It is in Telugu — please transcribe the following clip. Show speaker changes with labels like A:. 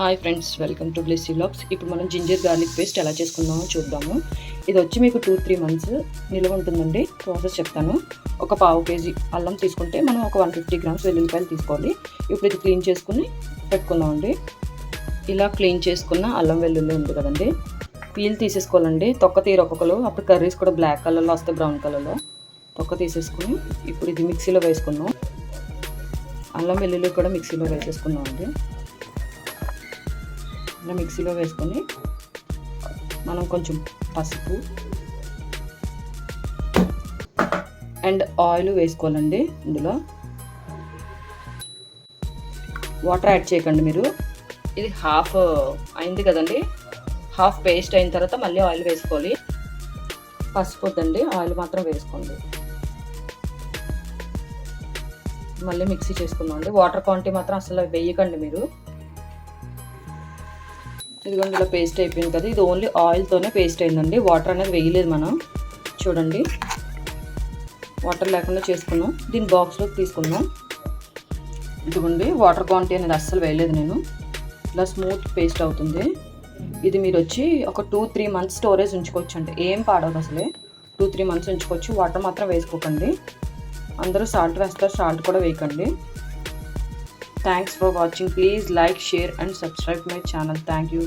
A: Hi friends, welcome to Blessy vlogs. ఇప్పుడు మనం జింజర్ గార్లిక్ పేస్ట్ ఎలా చేసుకుందామో చూద్దాము. ఇది వచ్చి మీకు 2-3 మంత్స్ నిల్వ ఉంటుందండి. ప్రాసెస్ చెప్తాను. ఒక పావు కేజీ అల్లం తీసుకుంటే మనం ఒక 150 గ్రామ్స్ వెల్లుల్లిపాయలు తీసుకోవాలి. ఇప్పుడు ఇది క్లీన్ చేసుకుని పెట్టుకుందామండి. ఇలా క్లీన్ చేసుకున్న అల్లం వెల్లుల్లి ఉంది కదండి, పీల్ తీసేసుకోవాలండి. తొక్క తీరు ఒక్కొక్కరు, అప్పుడు కర్రీస్ కూడా బ్లాక్ కలర్లో వస్తాయి, బ్రౌన్ కలర్లో. తొక్క తీసేసుకుని ఇప్పుడు ఇది మిక్సీలో వేసుకుందాం. అల్లం వెల్లుల్లి కూడా మిక్సీలో వేసేసుకుందాం అండి. ఇలా మిక్సీలో వేసుకొని మనం కొంచెం పసుపు అండ్ ఆయిల్ వేసుకోవాలండి. ఇందులో వాటర్ యాడ్ చేయకండి మీరు. ఇది హాఫ్ అయింది కదండి, హాఫ్ పేస్ట్ అయిన తర్వాత మళ్ళీ ఆయిల్ వేసుకోవాలి. పసుపు వద్దండి, ఆయిల్ మాత్రం వేసుకోండి. మళ్ళీ మిక్సీ చేసుకుందాం అండి. వాటర్ క్వాంటిటీ మాత్రం అసలు వేయకండి మీరు. ఇదిగోండి ఇలా పేస్ట్ అయిపోయింది కదా, ఇది ఓన్లీ ఆయిల్తోనే పేస్ట్ అయిందండి, వాటర్ అనేది వేయలేదు మనం. చూడండి, వాటర్ లేకుండా చేసుకున్నాం. దీన్ని బాక్స్లోకి తీసుకుందాం. ఇదిగోండి వాటర్ క్వాంటిటీ అనేది అస్సలు వేయలేదు నేను. ఇలా స్మూత్ పేస్ట్ అవుతుంది. ఇది మీరు వచ్చి ఒక 2-3 మంత్స్ స్టోరేజ్ ఉంచుకోవచ్చు అంటే ఏం పాడవదు అసలే. 2-3 మంత్స్ ఉంచుకోవచ్చు. వాటర్ మాత్రం వేసుకోకండి. అందరూ సాల్ట్ వేస్తారు, సాల్ట్ కూడా వేయకండి. Thanks for watching. Please like, share and subscribe my channel. Thank you.